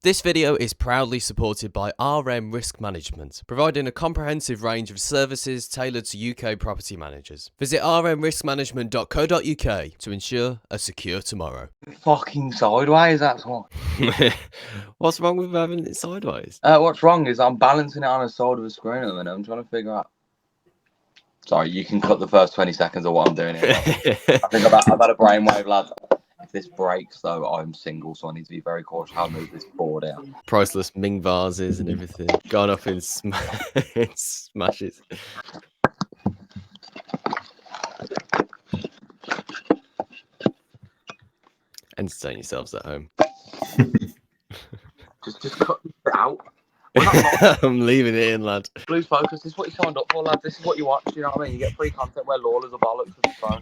This video is proudly supported by RM Risk Management, providing a comprehensive range of services tailored to UK property managers. Visit rmriskmanagement.co.uk to ensure a secure tomorrow. Fucking sideways, that's what. What's wrong with having it sideways? What's wrong is I'm balancing it on the side of the screen at the minute. I'm trying to figure out. Sorry, you can cut the first 20 seconds of what I'm doing here. I think I've had a brainwave, lads. If this breaks, though, I'm single, so I need to be very cautious how I move this board out. Priceless Ming vases and everything. Gone up in smashes. Entertain yourselves at home. just cut it out. I'm leaving it in, lad. Blues Focus, this is what you signed up for, lad. This is what you watch, you know what I mean? You get free content where Lawler's a bollocks with the phone.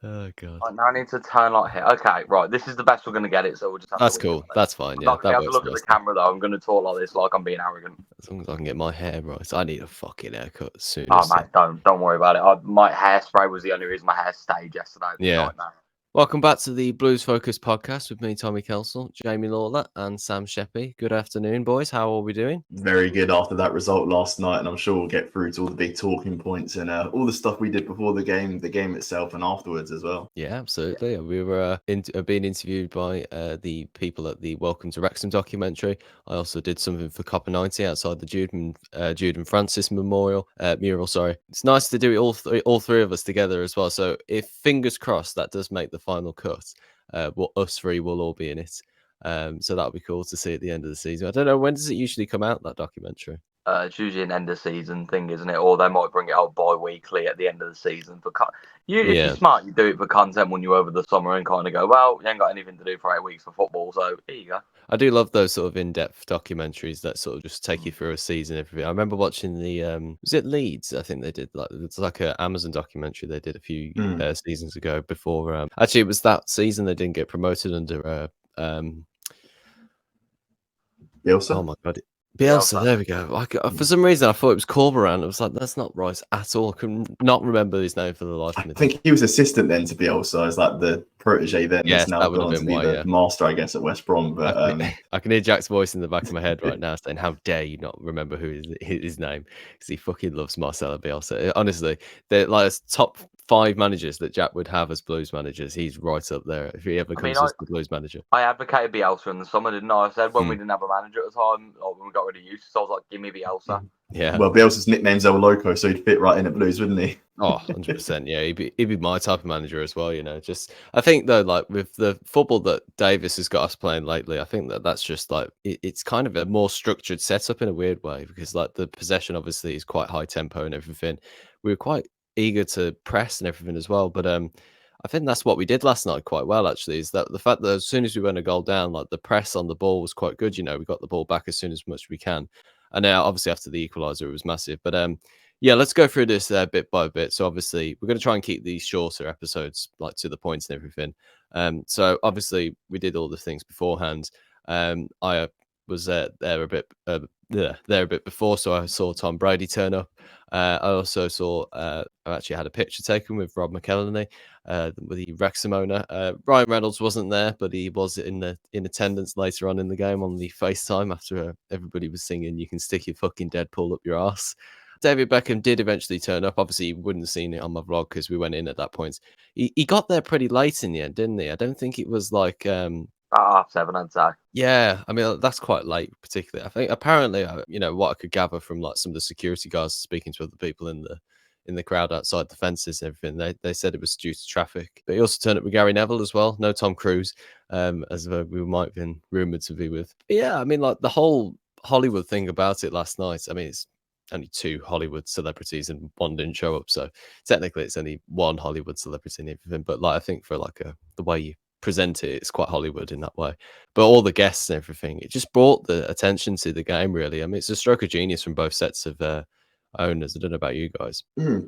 Oh, God. Right, now I need to turn like here. Okay, right. This is the best we're going to get it, so we'll just have That's to cool. That's fine, yeah. I'm not going to have to look at the camera, though. I'm going to talk like this, like I'm being arrogant. As long as I can get my hair right. I need a fucking haircut soon. Oh, mate, don't worry about it. My hairspray was the only reason my hair stayed yesterday. Yeah. Welcome back to the Blues Focus podcast with me, Tommy Kelsall, Jamie Lawler, and Sam Sheppy. Good afternoon, boys. How are we doing? Very good after that result last night, and I'm sure we'll get through to all the big talking points and all the stuff we did before the game itself, and afterwards as well. Yeah, absolutely. We were being interviewed by the people at the Welcome to Wrexham documentary. I also did something for Copper 90 outside the Jude and Francis mural. Sorry, it's nice to do it all three of us together as well. So if fingers crossed that does make the final cut, us three will all be in it. So that'll be cool to see at the end of the season. I don't know, when does it usually come out, that documentary? It's usually an end of season thing, isn't it? Or they might bring it out bi-weekly at the end of the season. If you're smart, you do it for content when you're over the summer and kind of go, well, you ain't got anything to do for 8 weeks for football, so here you go. I do love those sort of in-depth documentaries that sort of just take you through a season. Everything. I remember watching the was it Leeds? I think they did it's like an Amazon documentary they did a few seasons ago. Before actually, it was that season they didn't get promoted under Bielsa. Oh my god. Bielsa, there we go. For some reason, I thought it was Corberan. I was like, that's not right at all. I could not remember his name for the life of me. I think he was assistant then to Bielsa, as like the protege then. Yes, now that would have been the master, I guess, at West Brom. But I can hear Jack's voice in the back of my head right now saying, how dare you not remember who his name? Because he fucking loves Marcelo Bielsa. Honestly, they're like top 5 managers that Jack would have as Blues managers. He's right up there if he ever comes as the Blues manager. I advocated Bielsa in the summer, didn't I? I said when we didn't have a manager at the time, or when we got rid of Eustace, I was like, give me Bielsa. Yeah. Well, Bielsa's nickname's El Loco, so he'd fit right in at Blues, wouldn't he? Oh, 100%. Yeah, he'd be my type of manager as well, you know. Just I think though, like with the football that Davis has got us playing lately, I think that's just like it's kind of a more structured setup in a weird way, because like the possession obviously is quite high tempo and everything. We were quite eager to press and everything as well, but I think that's what we did last night quite well, actually, is that the fact that as soon as we went a goal down, like the press on the ball was quite good, you know. We got the ball back as soon as much as we can. And now obviously after the equaliser it was massive, but yeah, let's go through this bit by bit. So obviously we're going to try and keep these shorter episodes, like to the points and everything. So obviously we did all the things beforehand. I was there a bit before, so I saw Tom Brady turn up. I also saw I actually had a picture taken with Rob McElhenney, with the Wrexham owner. Ryan Reynolds wasn't there, but he was in attendance later on in the game on the FaceTime after everybody was singing "You Can Stick Your Fucking Deadpool Up Your Arse." David Beckham did eventually turn up. Obviously, you wouldn't have seen it on my vlog because we went in at that point. He got there pretty late in the end, didn't he? I don't think it was like 7, I'd say. Yeah, I mean that's quite late, particularly. I think apparently, you know, what I could gather from like some of the security guards speaking to other people in the crowd outside the fences and everything, they said it was due to traffic. But he also turned up with Gary Neville as well. No Tom Cruise, as we might have been rumored to be with. But yeah, I mean, like the whole Hollywood thing about it last night. I mean, it's only 2 Hollywood celebrities and one didn't show up, so technically it's only 1 Hollywood celebrity and everything. But like I think for like the way you present it, it's quite Hollywood in that way. But all the guests and everything, it just brought the attention to the game, really. I mean, it's a stroke of genius from both sets of owners. I don't know about you guys.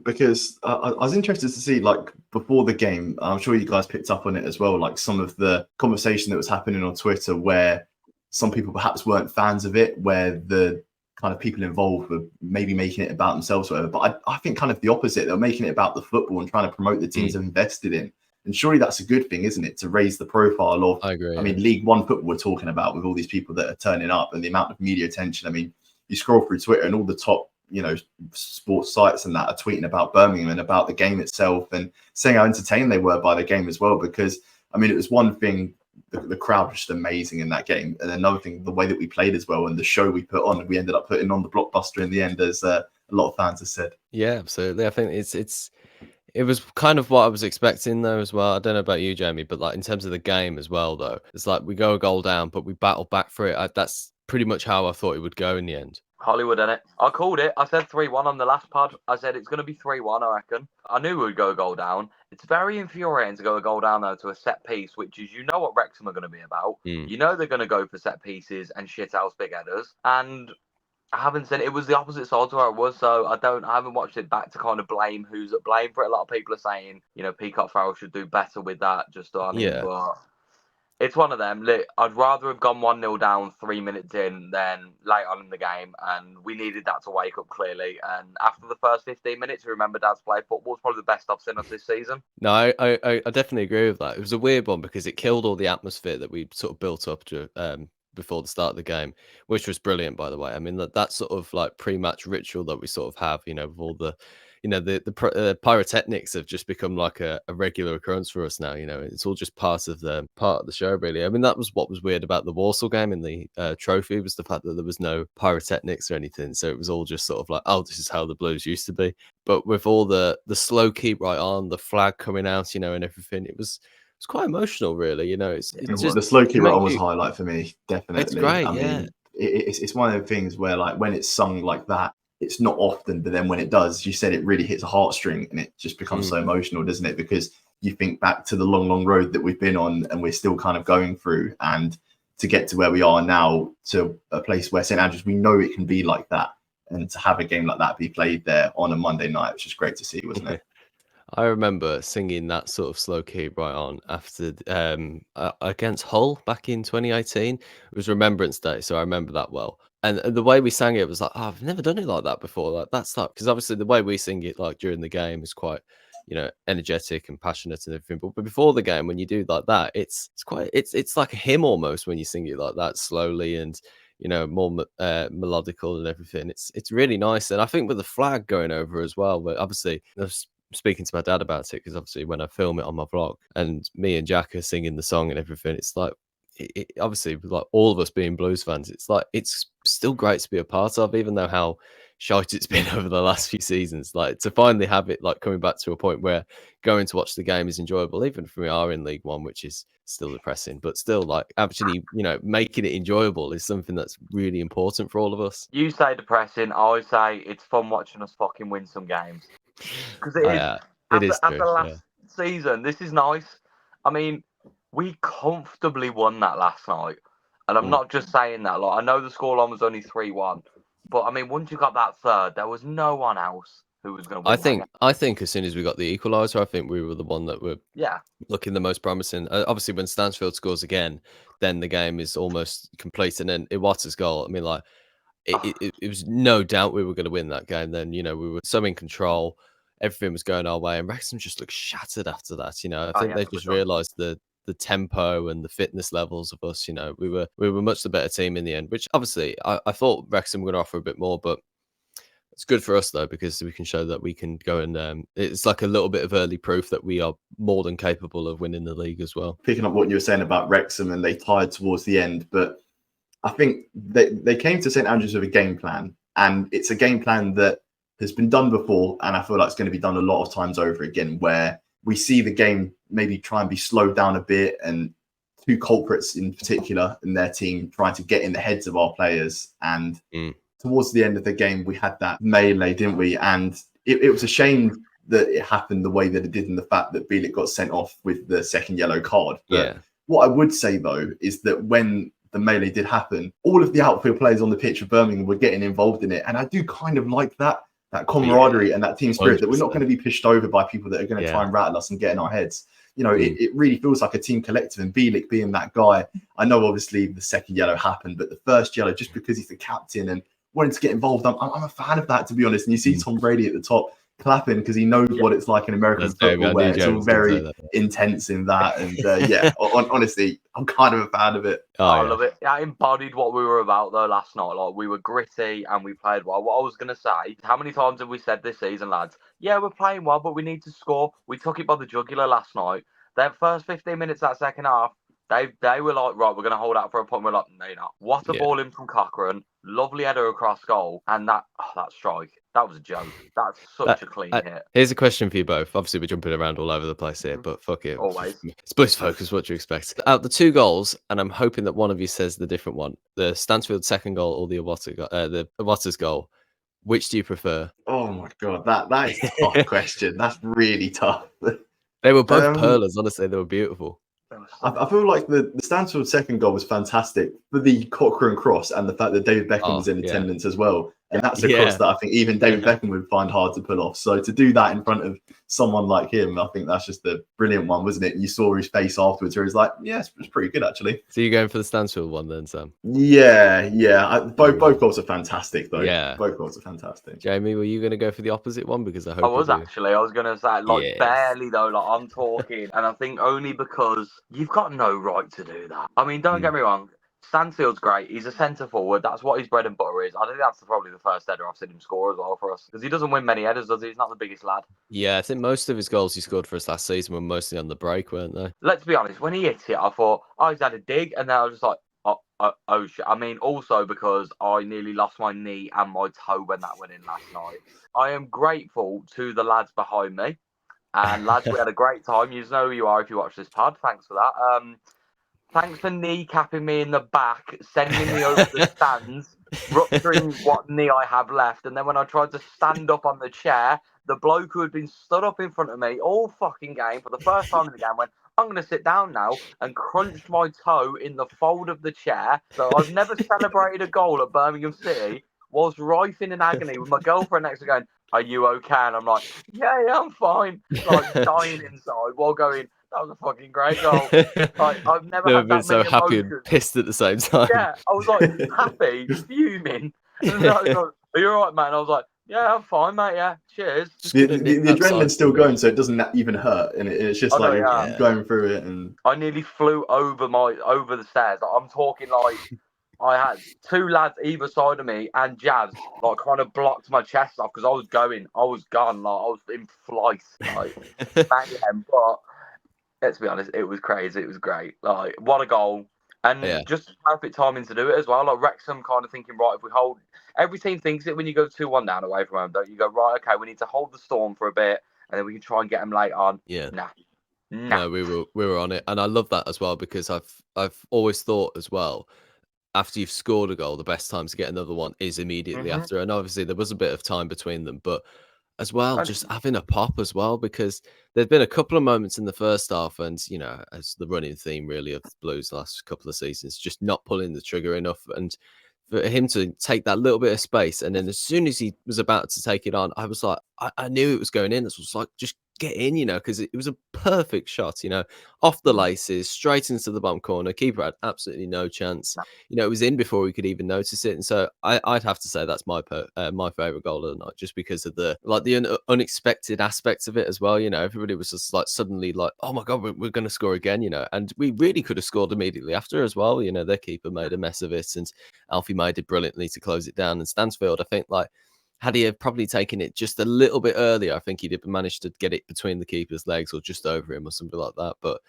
Because I was interested to see, like, before the game, I'm sure you guys picked up on it as well, like some of the conversation that was happening on Twitter where some people perhaps weren't fans of it, where the kind of people involved were maybe making it about themselves or whatever. But I think kind of the opposite. They're making it about the football and trying to promote the teams they've invested in. And surely that's a good thing, isn't it? To raise the profile of, I agree. I mean, League One football we're talking about, with all these people that are turning up and the amount of media attention. I mean, you scroll through Twitter and all the top, sports sites and that are tweeting about Birmingham and about the game itself and saying how entertained they were by the game as well. Because, I mean, it was one thing, the crowd was just amazing in that game. And another thing, the way that we played as well and the show we put on, we ended up putting on the blockbuster in the end, as a lot of fans have said. Yeah, absolutely. I think it was kind of what I was expecting though as well. I don't know about you, Jamie, but like in terms of the game as well though, it's like we go a goal down, but we battle back for it. That's pretty much how I thought it would go in the end. Hollywood, innit? I called it. I said 3-1 on the last pod. I said it's going to be 3-1, I reckon. I knew we would go a goal down. It's very infuriating to go a goal down, though, to a set piece, which is, what Wrexham are going to be about. You know they're going to go for set pieces and shithouse big headers. And I haven't said it was the opposite side to where it was, so I haven't watched it back to kind of blame who's at blame for it. A lot of people are saying, Peacock Farrell should do better with that, just on him, but it's one of them. Look, I'd rather have gone 1-0 down 3 minutes in than late on in the game, and we needed that to wake up clearly. And after the first 15 minutes, we remember Dad's play football was probably the best I've seen us this season. No, I definitely agree with that. It was a weird one because it killed all the atmosphere that we sort of built up to before the start of the game, which was brilliant, by the way. I mean, that sort of like pre-match ritual that we sort of have, with all the the pyrotechnics have just become like a regular occurrence for us now. It's all just part of the show, really. I mean, that was what was weird about the Warsaw game in the trophy, was the fact that there was no pyrotechnics or anything. So it was all just sort of like, oh, this is how the Blues used to be. But with all the slow keep right on, the flag coming out, and everything, it was quite emotional, really. It's just the slow keep right on was a highlight for me, definitely. It's great. I mean, it's one of the things where, like, when it's sung like that, it's not often, but then when it does, you said, it really hits a heartstring and it just becomes so emotional, doesn't it? Because you think back to the long road that we've been on and we're still kind of going through, and to get to where we are now, to a place where St Andrews, we know it can be like that, and to have a game like that be played there on a Monday night, which is great to see, wasn't it? I remember singing that sort of slow key right on after against Hull back in 2018. It was Remembrance Day, so I remember that well. And the way we sang it was like, oh, I've never done it like that before. Like, that's like, because obviously the way we sing it, like during the game, is quite, energetic and passionate and everything. But before the game, when you do like that, it's like a hymn almost when you sing it like that slowly and more melodical and everything. It's really nice. And I think with the flag going over as well, but obviously speaking to my dad about it, because obviously when I film it on my vlog and me and Jack are singing the song and everything, it's like, it obviously, like all of us being Blues fans, it's like, it's still great to be a part of, even though how shite it's been over the last few seasons. Like, to finally have it like coming back to a point where going to watch the game is enjoyable, even if we are in League One, which is still depressing, but still, like, actually, making it enjoyable is something that's really important for all of us. You say depressing, I say it's fun watching us fucking win some games. Because it is. After last season, this is nice. I mean, we comfortably won that last night. And I'm not just saying that. Like, I know the scoreline was only 3-1. But, I mean, once you got that third, there was no one else who was going to win. I think as soon as we got the equaliser, I think we were the one that were looking the most promising. Obviously, when Stansfield scores again, then the game is almost complete. And then Iwata's goal, I mean, like, it was no doubt we were going to win that game. Then, we were so in control. Everything was going our way. And Wrexham just looked shattered after that. I think they just realised the tempo and the fitness levels of us. We were much the better team in the end, which obviously I thought Wrexham were going to offer a bit more, but it's good for us though, because we can show that we can go and it's like a little bit of early proof that we are more than capable of winning the league as well. Picking up what you were saying about Wrexham, and they tired towards the end, but I think they came to St Andrews with a game plan, and it's a game plan that has been done before, and I feel like it's going to be done a lot of times over again, where we see the game maybe try and be slowed down a bit, and two culprits in particular in their team trying to get in the heads of our players. And towards the end of the game, we had that melee, didn't we? And it was a shame that it happened the way that it did, in the fact that Bielik got sent off with the second yellow card. But what I would say, though, is that when the melee did happen, all of the outfield players on the pitch of Birmingham were getting involved in it. And I do kind of like that camaraderie and that team spirit, 100%. That we're not going to be pushed over by people that are going to try and rattle us and get in our heads. It really feels like a team collective, and Bielik being that guy. I know obviously the second yellow happened, but the first yellow, just because he's the captain and wanting to get involved, I'm a fan of that, to be honest. And you see Tom Brady at the top clapping because he knows what it's like in American football, where it's all very intense in that. And honestly, I'm kind of a fan of it. I love it. It embodied what we were about though last night. Like, we were gritty and we played well. What I was gonna say, how many times have we said this season, lads? Yeah, we're playing well, but we need to score. We took it by the jugular last night. Their first 15 minutes that second half, they were like, right, we're going to hold out for a point. We're like, no, you're not. What a ball in from Cochrane. Lovely header across goal. And that strike, that was a joke. That's such a clean hit. Here's a question for you both. Obviously, we're jumping around all over the place here, but fuck it. Always. It's Blues Focus. What do you expect? Out the 2 goals, and I'm hoping that one of you says the different one. The Stansfield second goal or the Iwata's goal. Which do you prefer? Oh my God, that is a tough question. That's really tough. They were both pearlers, honestly. They were beautiful. I feel like the Stansfield second goal was fantastic for the Cochrane cross and the fact that David Beckham was in attendance as well. And that's a cross that I think even David Beckham would find hard to pull off. So to do that in front of someone like him, I think that's just a brilliant one, wasn't it? You saw his face afterwards where he's like, yeah, it's pretty good, actually. So you're going for the Stansfield one then, Sam? Yeah. Both goals are fantastic, though. Yeah. Both goals are fantastic. Jamie, were you going to go for the opposite one? Because I hope I was going to say, barely, though. Like, I'm talking. And I think only because you've got no right to do that. I mean, don't get me wrong. Stansfield's great. He's a centre forward. That's what his bread and butter is. I think that's probably the first header I've seen him score as well for us, because he doesn't win many headers, does he? He's not the biggest lad. Yeah, I think most of his goals he scored for us last season were mostly on the break, weren't they? Let's be honest. When he hit it, I thought, oh, he's had a dig, and then I was just like, oh shit. I mean, also because I nearly lost my knee and my toe when that went in last night. I am grateful to the lads behind me, and lads, we had a great time. You know who you are if you watch this pod. Thanks for that. Thanks for kneecapping me in the back, sending me over the stands, rupturing what knee I have left. And then when I tried to stand up on the chair, the bloke who had been stood up in front of me all fucking game for the first time in the game went, I'm going to sit down now, and crunched my toe in the fold of the chair. So I've never celebrated a goal at Birmingham City, was writhing in agony with my girlfriend next to me going, are you okay? And I'm like, yeah, I'm fine. Like dying inside while going, that was a fucking great goal. Like, I've never had been that so many happy emotions. and pissed at the same time. Yeah, I was like happy, fuming. And I was like, are you all right, man? I was like, yeah, I'm fine, mate. Yeah, cheers. The adrenaline's still going, so it doesn't even hurt, and it's just like you're going through it. And I nearly flew over the stairs. I'm talking like I had 2 lads either side of me, and Jazz like kind of blocked my chest off because I was gone. Like, I was in flight, like mayhem. But let's be honest, it was crazy. It was great. Like, what a goal. And just perfect timing to do it as well. Like, Wrexham kind of thinking, right, if we hold... Every team thinks it when you go 2-1 down away from home, don't you? Go, right, okay, we need to hold the Storm for a bit, and then we can try and get them late on. Yeah. Nah. No, we were on it. And I love that as well, because I've always thought as well, after you've scored a goal, the best time to get another one is immediately after. And obviously there was a bit of time between them, but as well, just having a pop as well, because there've been a couple of moments in the first half, and you know, as the running theme really of the Blues the last couple of seasons, just not pulling the trigger enough. And for him to take that little bit of space, and then as soon as he was about to take it on, I was like, I knew it was going in. It was like, just get in, you know, because it was a perfect shot, you know, off the laces, straight into the bottom corner. Keeper had absolutely no chance. You know, it was in before we could even notice it. And so I'd have to say that's my favorite goal of the night, just because of the unexpected aspects of it as well. You know, everybody was just like suddenly like, oh my God, we're going to score again, you know, and we really could have scored immediately after as well. You know, their keeper made a mess of it, and Alfie made it brilliantly to close it down. And Stansfield, I think, like, had he have probably taken it just a little bit earlier, I think he'd have managed to get it between the keeper's legs or just over him or something like that. But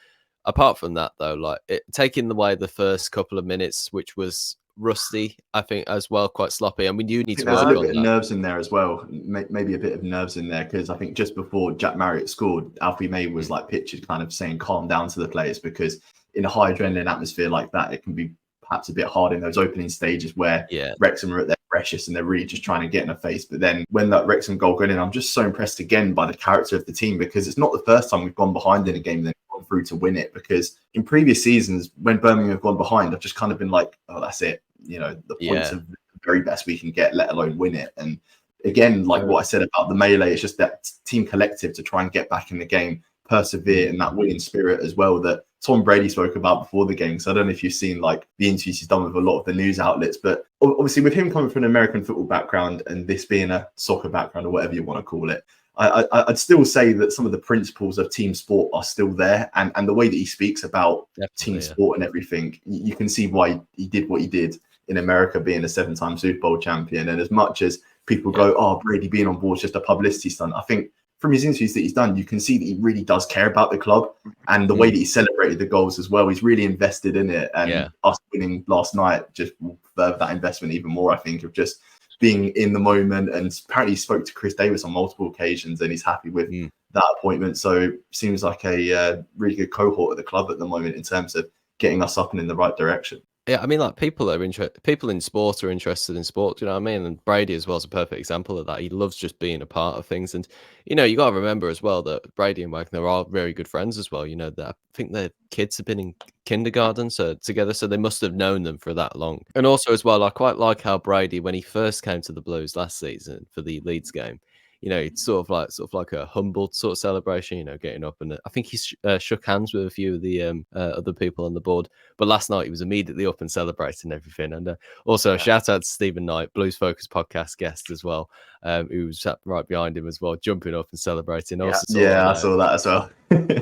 apart from that, though, like, taking away the first couple of minutes, which was rusty, I think, as well, quite sloppy. And we do need to work on that. There's a little bit of nerves in there as well. Maybe a bit of nerves in there, because I think just before Jack Marriott scored, Alfie May was like pictured kind of saying calm down to the players, because in a high adrenaline atmosphere like that, it can be perhaps a bit hard in those opening stages where Wrexham are at their freshest and they're really just trying to get in a face. But then when that Wrexham goal got in, I'm just so impressed again by the character of the team, because it's not the first time we've gone behind in a game and then gone through to win it. Because in previous seasons, when Birmingham have gone behind, I've just kind of been like, oh, that's it. You know, the points of the very best we can get, let alone win it. And again, like what I said about the melee, it's just that team collective to try and get back in the game, persevere, and that winning spirit as well that Tom Brady spoke about before the game. So I don't know if you've seen like the interviews he's done with a lot of the news outlets, but obviously with him coming from an American football background and this being a soccer background or whatever you want to call it, I'd still say that some of the principles of team sport are still there, and the way that he speaks about team sport and everything, you can see why he did what he did in America, being a 7-time Super Bowl champion. And as much as people go, "Oh, Brady being on board is just a publicity stunt," I think from his interviews that he's done, you can see that he really does care about the club, and the way that he celebrated the goals as well. He's really invested in it, and us winning last night just will further that investment even more, I think, of just being in the moment. And apparently he spoke to Chris Davis on multiple occasions, and he's happy with that appointment. So seems like a really good cohort at the club at the moment in terms of getting us up and in the right direction. Yeah, I mean, like people in sport are interested in sport. Do you know what I mean? And Brady as well is a perfect example of that. He loves just being a part of things, and you know, you got to remember as well that Brady and Wagner are very good friends as well. You know, that I think their kids have been in kindergarten together, so they must have known them for that long. And also as well, I quite like how Brady, when he first came to the Blues last season for the Leeds game, you know, it's sort of like a humbled sort of celebration, you know, getting up, and I think he shook hands with a few of the other people on the board. But last night he was immediately up and celebrating everything. And also a shout out to Stephen Knight, Blues Focus podcast guest as well, who was sat right behind him as well, jumping up and celebrating. I saw that as well.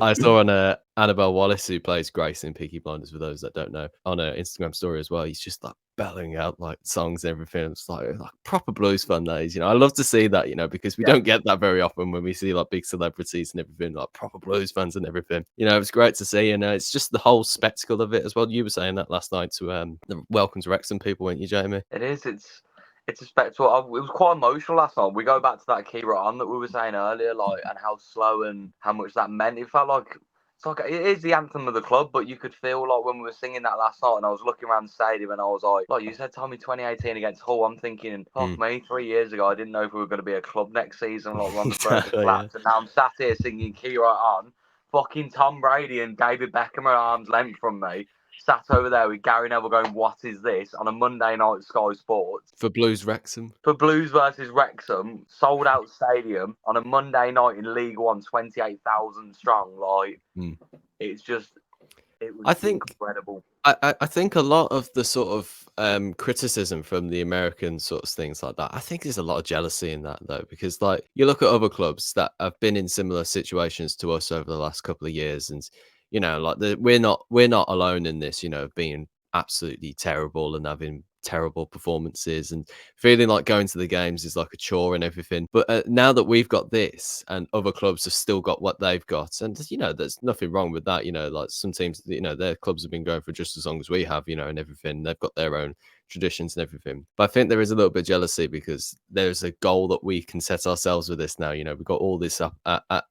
I saw on Annabelle Wallace, who plays Grace in Peaky Blinders, for those that don't know, on an Instagram story as well. He's just like belling out like songs and everything. It's like proper blues fun, that is. You know, I love to see that, you know, because we don't get that very often when we see like big celebrities and everything, like proper blues fans and everything. You know, it's great to see, and it's just the whole spectacle of it as well. You were saying that last night to the Welcome to Wrexham people, weren't you, Jamie? It is. It's a spectacle. It was quite emotional last night. We go back to that key right on that we were saying earlier, like, and how slow and how much that meant. It felt like it is the anthem of the club, but you could feel like when we were singing that last night, and I was looking around the stadium, and I was like you said, Tommy, 2018 against Hull. I'm thinking, fuck me, 3 years ago, I didn't know if we were going to be a club next season. Like, we're on the first flat, and now I'm sat here singing key right on. Fucking Tom Brady and David Beckham are arm's length from me. Sat over there with Gary Neville going, "What is this?" on a Monday night at Sky Sports. For Blues Wrexham. For Blues versus Wrexham, sold out stadium on a Monday night in League One, 28,000 strong. Like, it was incredible. I think a lot of the sort of criticism from the American sort of things like that, I think there's a lot of jealousy in that, though, because like you look at other clubs that have been in similar situations to us over the last couple of years, and you know, like we're not alone in this, you know, being absolutely terrible and having terrible performances and feeling like going to the games is like a chore and everything. But now that we've got this and other clubs have still got what they've got, and you know, there's nothing wrong with that. You know, like some teams, you know, their clubs have been going for just as long as we have, you know, and everything. They've got their own traditions and everything. But I think there is a little bit of jealousy because there's a goal that we can set ourselves with this now. You know, we've got all this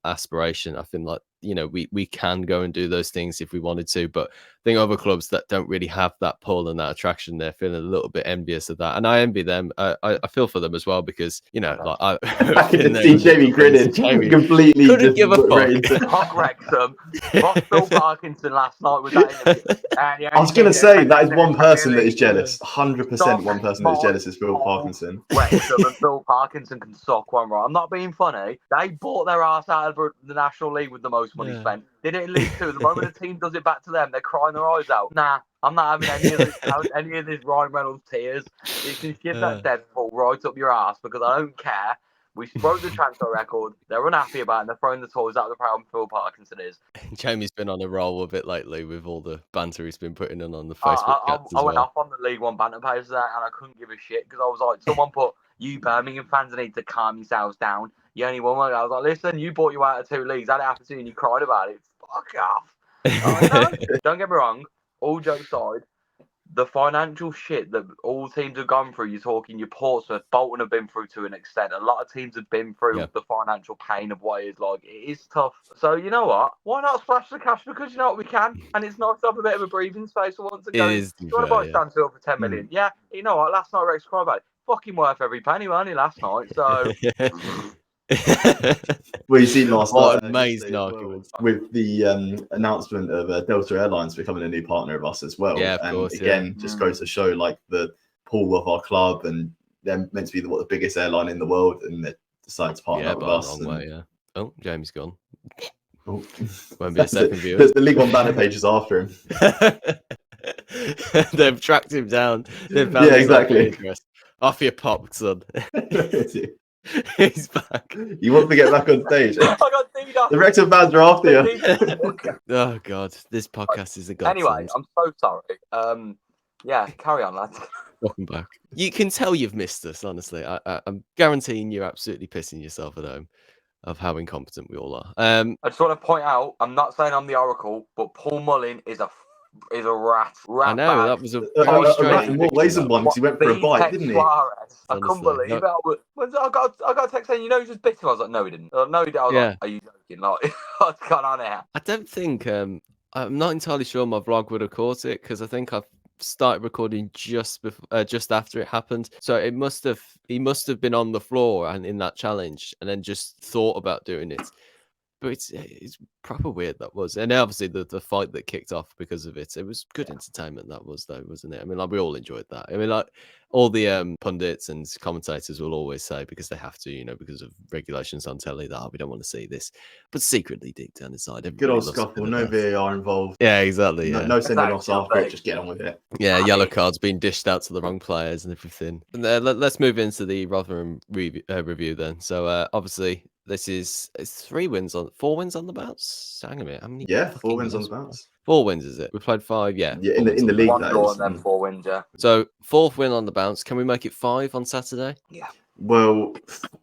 aspiration. I think like, you know, we can go and do those things if we wanted to, but I think other clubs that don't really have that pull and that attraction, they're feeling a little bit envious of that, and I envy them. I feel for them as well, because you know, like I can see Jamie grinning, completely couldn't give a fuck. Fuck Wrexham. Fuck Phil Parkinson last night with that interview. I was going to say that is one person that is jealous. 100% one person that is jealous is Phil Parkinson. Wrexham and Phil Parkinson can suck one, right? I'm not being funny. They bought their ass out of the National League with the most money spent. Did it in League Two? The moment the team does it back to them, they're crying their eyes out. Nah, I'm not having any of this Ryan Reynolds tears. You can ship that Deadpool right up your ass, because I don't care. We broke the transfer record. They're unhappy about it, and they're throwing the toys out of the pram. Phil Parkinson is. Jamie's been on a roll a bit lately with all the banter he's been putting in on the Facebook chats I went off on the League One banter page today, and I couldn't give a shit, because I was like, someone put, "You Birmingham fans need to calm yourselves down. You only won one." I was like, listen, you bought you out of 2 leagues. That happened to you, and you cried about it. Fuck off. Don't get me wrong. All jokes aside, the financial shit that all teams have gone through, you're talking your Portsmouth, Bolton have been through to an extent. A lot of teams have been through the financial pain of what it is like. It is tough. So you know what? Why not splash the cash? Because you know what, we can. And it's nice to have a bit of a breathing space for once again. It is. You want to buy Stanfield for 10 million? Yeah. You know what? Last night Rex cried about it. Fucking worth every penny, only last night. So... Well, you see last night amazing arguments with the announcement of Delta Airlines becoming a new partner of us as well. Yeah, of and course, again, just goes to show like the pull of our club, and they're meant to be the biggest airline in the world, and they decided to partner with us. Oh, Jamie's gone. Oh. Won't be a second view. There's the League One banner pages after him. They've tracked him down. They've found exactly. Off your pop, son. He's back. You want to get back on stage? I got DDoS. The Wrexham fans are after you. Oh God, this podcast is a godsend. Anyway, I'm so sorry. Yeah, carry on, lads. Welcome back. You can tell you've missed us, honestly. I'm guaranteeing you're absolutely pissing yourself at home of how incompetent we all are. I just want to point out, I'm not saying I'm the Oracle, but Paul Mullin is a rat. I know bag. that was a A very rat strange. in more ways than one, because he went for a bite, didn't he? Suarez. I couldn't Honestly, believe it. I got a text saying, you know, he just bit him. I was like, no, he didn't. No, he did. I was Yeah. like, are you joking? Like, what's going on here? I don't think I'm not entirely sure my vlog would have caught it because I think I've started recording just after it happened. So he must have been on the floor and in that challenge and then just thought about doing it. But it's proper weird, that was. And obviously the fight that kicked off because of it, it was good entertainment, that was, though, wasn't it? I mean, like, we all enjoyed that. I mean, like, all the pundits and commentators will always say, because they have to, you know, because of regulations on telly, that we don't want to see this. But secretly, deep down inside, Good old scuffle, no VAR involved. Yeah, exactly. Yeah. No sending off after it, just get on with it. Yeah, yellow cards being dished out to the wrong players and everything. And let's move into the Rotherham review then. So obviously, it's 4 wins on the bounce. Hang on a minute, how many? Yeah, 4 wins on the bounce. 4 wins, is it? We played 5. Yeah, in the league. One draw and then 4 wins. Yeah. So 4th win on the bounce. Can we make it 5 on Saturday? Yeah. Well,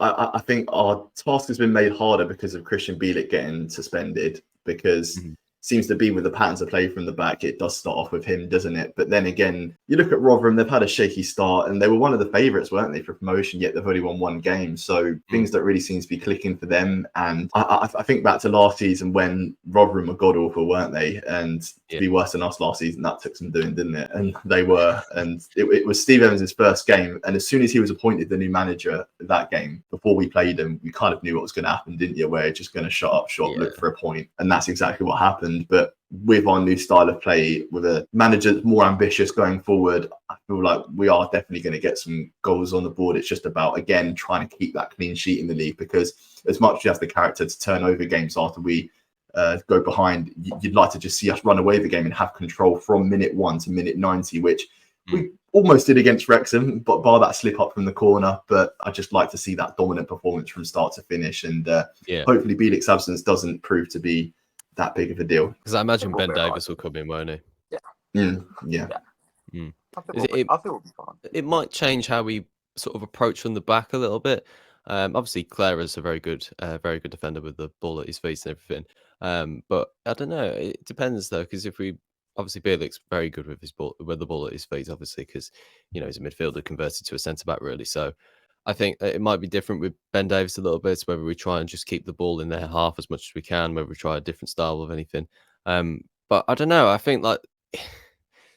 I think our task has been made harder because of Christian Bielik getting suspended, because seems to be with the patterns of play from the back, it does start off with him, doesn't it? But then again, you look at Rotherham, they've had a shaky start and they were one of the favourites, weren't they, for promotion, yet they've only won 1 game. So things don't really seem to be clicking for them. And I think back to last season when Rotherham were god-awful, weren't they? And to be worse than us last season, that took some doing, didn't it? And they were. And it was Steve Evans' first game. And as soon as he was appointed the new manager that game, before we played him, we kind of knew what was going to happen, didn't you? Where just going to shut up shop, look for a point. And that's exactly what happened. But with our new style of play, with a manager that's more ambitious going forward, I feel like we are definitely going to get some goals on the board. It's just about, again, trying to keep that clean sheet in the league, because as much as you have the character to turn over games after we go behind, you'd like to just see us run away the game and have control from minute 1 to minute 90, which we almost did against Wrexham, but bar that slip up from the corner. But I just like to see that dominant performance from start to finish. And hopefully Bielik's absence doesn't prove to be that big of a deal. Because I imagine Ben Davis will come in, won't he? Yeah. I think we'll be fine. It might change how we sort of approach from the back a little bit. Obviously, Clare is a very good defender with the ball at his feet and everything. But I don't know. It depends though, because if we obviously Bielik's very good with the ball at his feet, obviously, because you know he's a midfielder converted to a centre back, really. So I think it might be different with Ben Davis a little bit, whether we try and just keep the ball in their half as much as we can, whether we try a different style of anything. But I don't know. I think like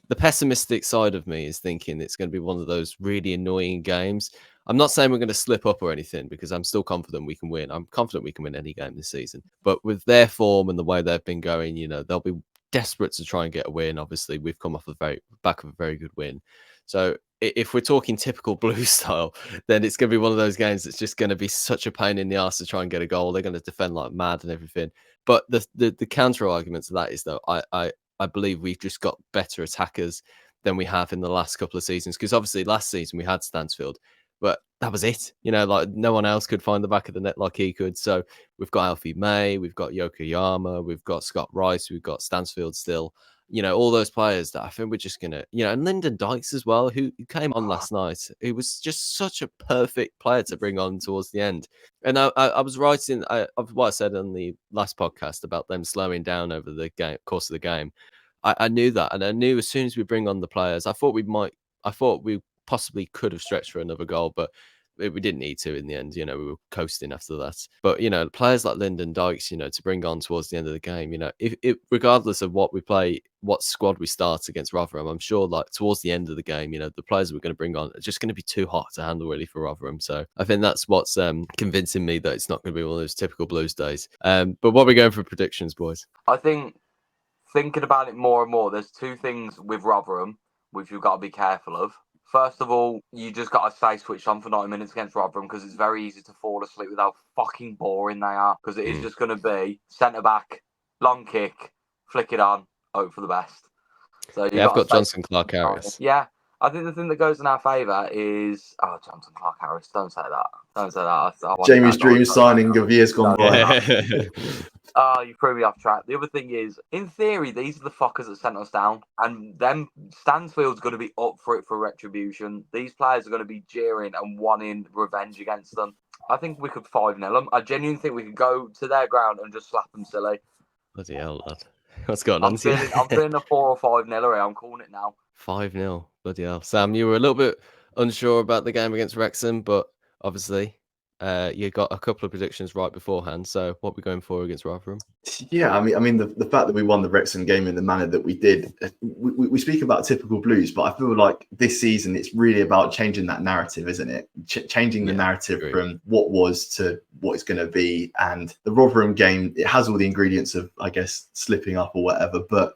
the pessimistic side of me is thinking it's going to be one of those really annoying games. I'm not saying we're going to slip up or anything, because I'm still confident we can win. I'm confident we can win any game this season. But with their form and the way they've been going, you know, they'll be desperate to try and get a win. Obviously, we've come off the back of a very good win. So if we're talking typical blue style, then it's going to be one of those games that's just going to be such a pain in the ass to try and get a goal. They're going to defend like mad and everything. But the counter argument to that is, though, I believe we've just got better attackers than we have in the last couple of seasons. Because obviously last season we had Stansfield, but that was it. You know, like no one else could find the back of the net like he could. So we've got Alfie May, we've got Yokoyama, we've got Scott Rice, we've got Stansfield still. You know, all those players that I think we're just going to, you know, and Lyndon Dykes as well, who came on last night. He was just such a perfect player to bring on towards the end. And I was writing what I said on the last podcast about them slowing down over the course of the game. I knew that. And I knew as soon as we bring on the players, I thought we possibly could have stretched for another goal, but we didn't need to in the end. You know, we were coasting after that. But, you know, players like Lyndon Dykes, you know, to bring on towards the end of the game, you know, if regardless of what we play, what squad we start against Rotherham, I'm sure like towards the end of the game, you know, the players we're going to bring on are just going to be too hot to handle really for Rotherham. So I think that's what's convincing me that it's not going to be one of those typical Blues days. But what are we going for predictions, boys? I think thinking about it more and more, there's 2 things with Rotherham which you've got to be careful of. First of all, you just got to stay switched on for 90 minutes against Rotherham, because it's very easy to fall asleep with how fucking boring they are. Because it is just going to be centre back, long kick, flick it on, hope for the best. So I've got Johnson Clark Harris. Yeah, I think the thing that goes in our favour is Jonathan Clark-Harris. Don't say that. Don't say that. I want Jamie's that dream guy. signing of years gone by. Oh, you threw me off track. The other thing is, in theory, these are the fuckers that sent us down, and them Stansfield's going to be up for it for retribution. These players are going to be jeering and wanting revenge against them. I think we could 5-0 them. I genuinely think we could go to their ground and just slap them silly. Bloody hell, lad. What's going on? I'm feeling a 4 or 5-0 here. I'm calling it now. 5-0. Bloody hell. Sam, you were a little bit unsure about the game against Wrexham, but obviously you got a couple of predictions right beforehand. So what are we going for against Rotherham? Yeah, I mean, the fact that we won the Wrexham game in the manner that we did, we speak about typical Blues, but I feel like this season it's really about changing that narrative, isn't it? Changing the narrative from what was to what it's going to be. And the Rotherham game, it has all the ingredients of, I guess, slipping up or whatever. But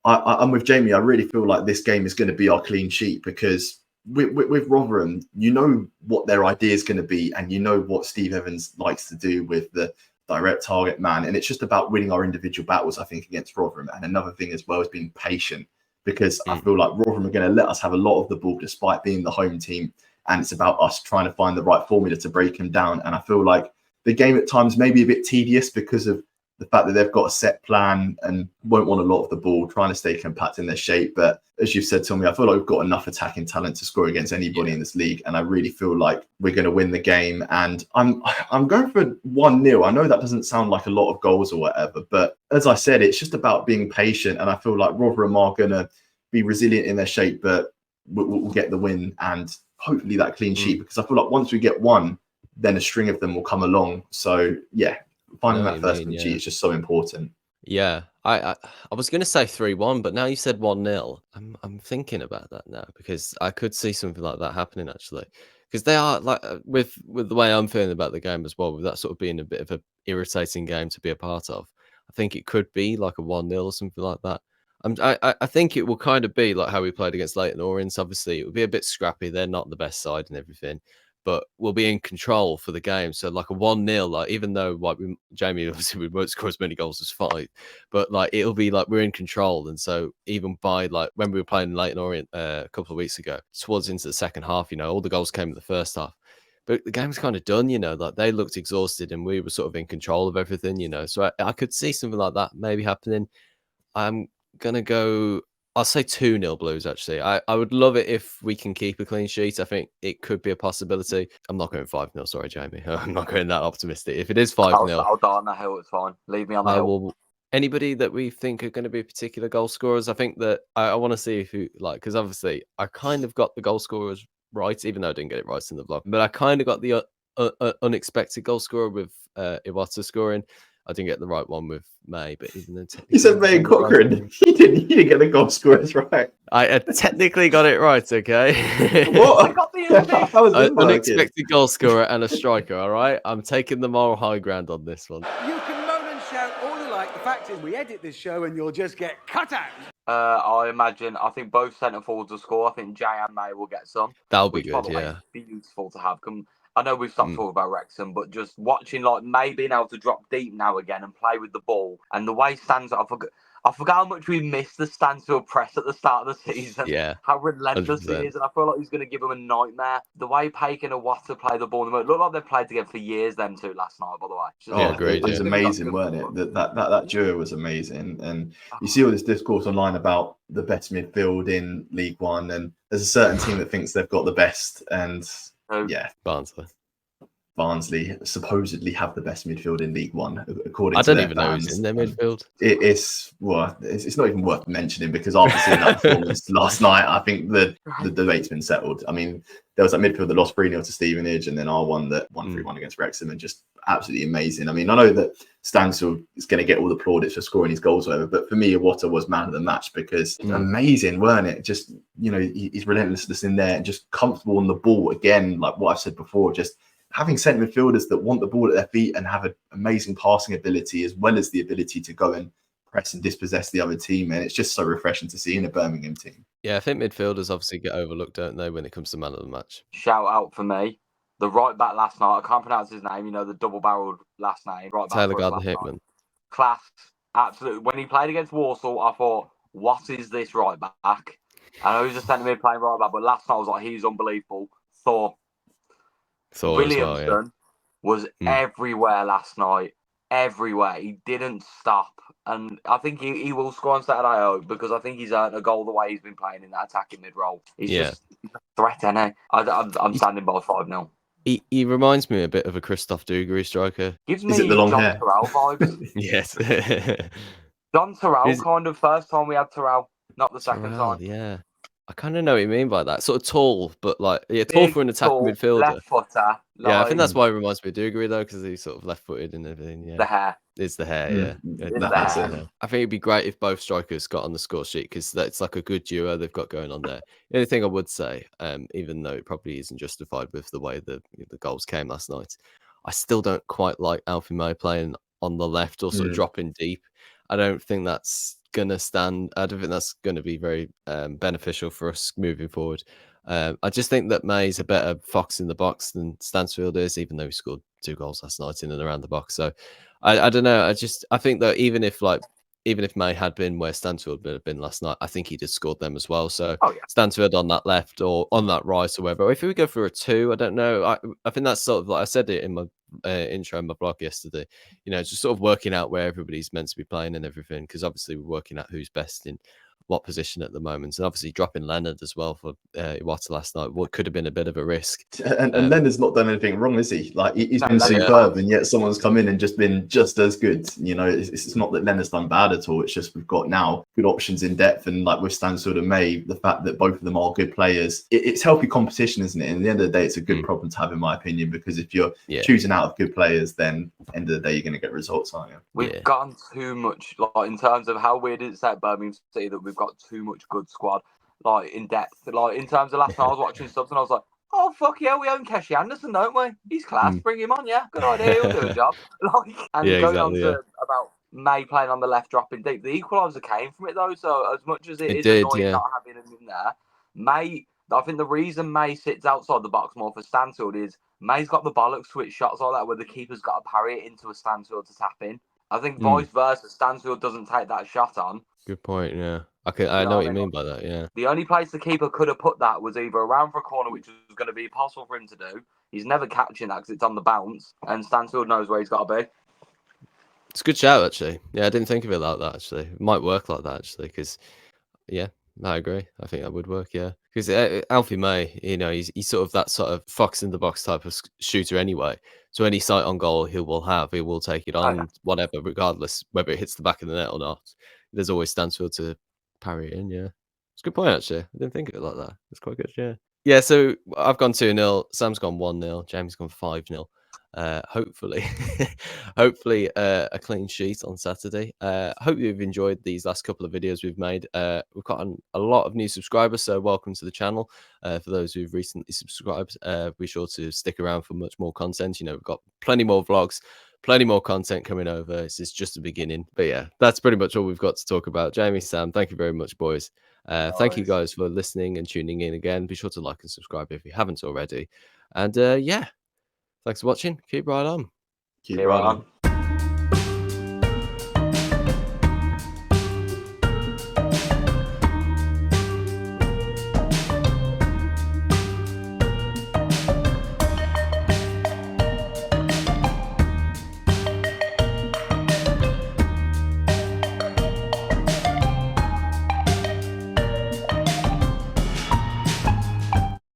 I'm with Jamie. I really feel like this game is going to be our clean sheet because with Rotherham, you know what their idea is going to be, and you know what Steve Evans likes to do with the direct target man, and it's just about winning our individual battles, I think, against Rotherham. And another thing as well is being patient, because I feel like Rotherham are going to let us have a lot of the ball despite being the home team, and it's about us trying to find the right formula to break them down. And I feel like the game at times may be a bit tedious because of the fact that they've got a set plan and won't want a lot of the ball, trying to stay compact in their shape. But as you've said, Tommy, I feel like we've got enough attacking talent to score against anybody in this league. And I really feel like we're going to win the game. And I'm going for 1-0. I know that doesn't sound like a lot of goals or whatever, but as I said, it's just about being patient. And I feel like Rotherham are going to be resilient in their shape, but we'll get the win and hopefully that clean sheet, because I feel like once we get one, then a string of them will come along. So, yeah. Finding that first clean sheet is just so important. Yeah, I was going to say 3-1, but now you said 1-0. I'm thinking about that now because I could see something like that happening actually. Because they are like with the way I'm feeling about the game as well, with that sort of being a bit of a irritating game to be a part of. I think it could be like a 1-0 or something like that. I think it will kind of be like how we played against Leyton Orient. Obviously, it will be a bit scrappy. They're not the best side and everything, but we'll be in control for the game. So like a 1-0, like even though like Jamie obviously we won't score as many goals as 5, but like it'll be like we're in control. And so even by like when we were playing Leyton Orient a couple of weeks ago, towards into the second half, you know, all the goals came in the first half. But the game's kind of done, you know, like they looked exhausted and we were sort of in control of everything, you know. So I could see something like that maybe happening. I'm gonna go. I'll say 2-0 Blues, actually. I would love it if we can keep a clean sheet. I think it could be a possibility. I'm not going 5-0. Sorry, Jamie. I'm not going that optimistic. If it is 5-0, I'll die on the hill. It's fine. Leave me on the hill. will. Anybody that we think are going to be particular goal scorers, I think that I want to see who, like, because obviously I kind of got the goal scorers right, even though I didn't get it right in the vlog. But I kind of got the unexpected goal scorer with Iwata scoring. I didn't get the right one with May, but even though you said May and Cochrane, you didn't get the goal scorers right. I technically got it right, okay? What? I got the unexpected goal scorer and a striker, all right? I'm taking the moral high ground on this one. You can moan and shout all you like. The fact is, we edit this show and you'll just get cut out. I think both centre forwards will score. I think Jay and May will get some. That'll be good, yeah. Be useful to have. I know we've stopped talking about Wrexham, but just watching like May being able to drop deep now again and play with the ball, and the way Stansfield, I forgot how much we missed the Stansfield press at the start of the season. Yeah, how relentless 100%. It is, and I feel like he's going to give them a nightmare. The way Pagan and Watt play the ball, look like they've played together for years. Them two last night, by the way. Agreed. It was amazing, weren't it? That duo was amazing, and you see all this discourse online about the best midfield in League One, and there's a certain team that thinks they've got the best, and yeah, Barnsley supposedly have the best midfield in League One, according to their fans. I don't even know who's in their midfield. It's not even worth mentioning, because after seeing that performance last night, I think the debate's been settled. I mean, there was that midfield that lost 3-0 to Stevenage, and then our one that won 3-1 against Wrexham, and just absolutely amazing. I mean, I know that Stansfield is going to get all the plaudits for scoring his goals, or whatever, but for me, Iwata was man of the match, because amazing, weren't it? Just, you know, his relentlessness in there and just comfortable on the ball again, like what I've said before, just having centre midfielders that want the ball at their feet and have an amazing passing ability, as well as the ability to go and press and dispossess the other team. And it's just so refreshing to see in a Birmingham team. Yeah, I think midfielders obviously get overlooked, don't they, when it comes to man of the match? Shout out for me. The right back last night, I can't pronounce his name, you know, the double-barreled last name. Right back Taylor Gardner-Hickman. Class, absolutely. When he played against Walsall, I thought, what is this right back? I know he's just sending me playing right back, but last night I was like, he's unbelievable. Thor Thor as well, yeah. Williamson was everywhere last night. Everywhere. He didn't stop. And I think he will score on Saturday, I hope, because I think he's earned a goal the way he's been playing in that attacking mid-roll. He's just a threat, isn't he? I'm standing by 5-0. He reminds me a bit of a Christoph Dugarry striker. Gives Is it me the long John hair? Terrell vibes. Yes. John Terrell Is- kind of first time we had Terrell, not the second Surreal, time. yeah. I kind of know what you mean by that. Sort of tall, but like, tall Big, for an attacking tall, midfielder. left footer. Yeah, I like, think that's why it reminds me of Dugarry though, because he's sort of left-footed and everything. Yeah, the hair. it's the hair. Yeah, It's That's the it. hair. I think it'd be great if both strikers got on the score sheet because that's like a good duo they've got going on there. The only thing I would say, even though it probably isn't justified with the way the goals came last night, I still don't quite like Alfie May playing on the left or sort of dropping deep. I don't think that's gonna stand. I don't think that's going to be very beneficial for us moving forward. I just think that May's a better fox in the box than Stansfield is, even though he scored 2 goals last night in and around the box. So I don't know. I think that even if May had been where Stansfield would have been last night, I think he'd have scored them as well. So Stansfield on that left or on that right or wherever. If we go for a 2, I don't know. I think that's sort of like I said it in my intro in my blog yesterday. Just sort of working out where everybody's meant to be playing and everything, because obviously we're working out who's best in what position at the moment, and obviously dropping Leonard as well for Iwata last night, what could have been a bit of a risk. And Leonard's not done anything wrong, is he? Like he's been Leonard, superb, and yet someone's come in and just been just as good. It's not that Leonard's done bad at all. It's just we've got now good options in depth, and like with Stansfield and May, the fact that both of them are good players, it's healthy competition, isn't it? And at the end of the day, it's a good problem to have, in my opinion, because if you're choosing out of good players, then end of the day you're going to get results, aren't you? We've gotten too much, like in terms of how weird it's at Birmingham City that we've got too much good squad, like in depth. Like in terms of last night, I was watching subs and I was like, oh fuck yeah, we own Keshi Anderson, don't we? He's class. Bring him on, yeah, good idea. He'll do a job. Going on to about May playing on the left, dropping deep. The equaliser came from it though. So as much as it is annoying not having him in there, May. I think the reason May sits outside the box more for Stansfield is May's got the bollocks switch shots like that where the keeper's got to parry it into a Stansfield to tap in. I think vice versa, Stansfield doesn't take that shot on. Good point, yeah. I know what you mean by that, yeah. The only place the keeper could have put that was either around for a corner, which was going to be possible for him to do. He's never catching that because it's on the bounce, and Stansfield knows where he's got to be. It's a good shout, actually. Yeah, I didn't think of it like that, actually. It might work like that, actually, because, yeah, I agree. I think that would work, yeah. Because Alfie May, he's sort of that sort of fox in the box type of shooter anyway. So any sight on goal he will take it on, whatever, regardless whether it hits the back of the net or not. There's always Stansfield to parry it in, yeah. It's a good point, actually. I didn't think of it like that. It's quite good, yeah. Yeah, so I've gone 2-0. Sam's gone 1-0. Jamie's gone 5-0. Hopefully a clean sheet on Saturday. Hope you've enjoyed these last couple of videos we've made. We've got a lot of new subscribers, so welcome to the channel. For those who've recently subscribed, be sure to stick around for much more content. We've got plenty more vlogs, plenty more content coming over. This is just the beginning, but yeah, that's pretty much all we've got to talk about. Jamie, Sam, thank you very much, boys. Thank you guys for listening and tuning in again. Be sure to like and subscribe if you haven't already. And yeah, thanks for watching. Keep right on. Keep right on.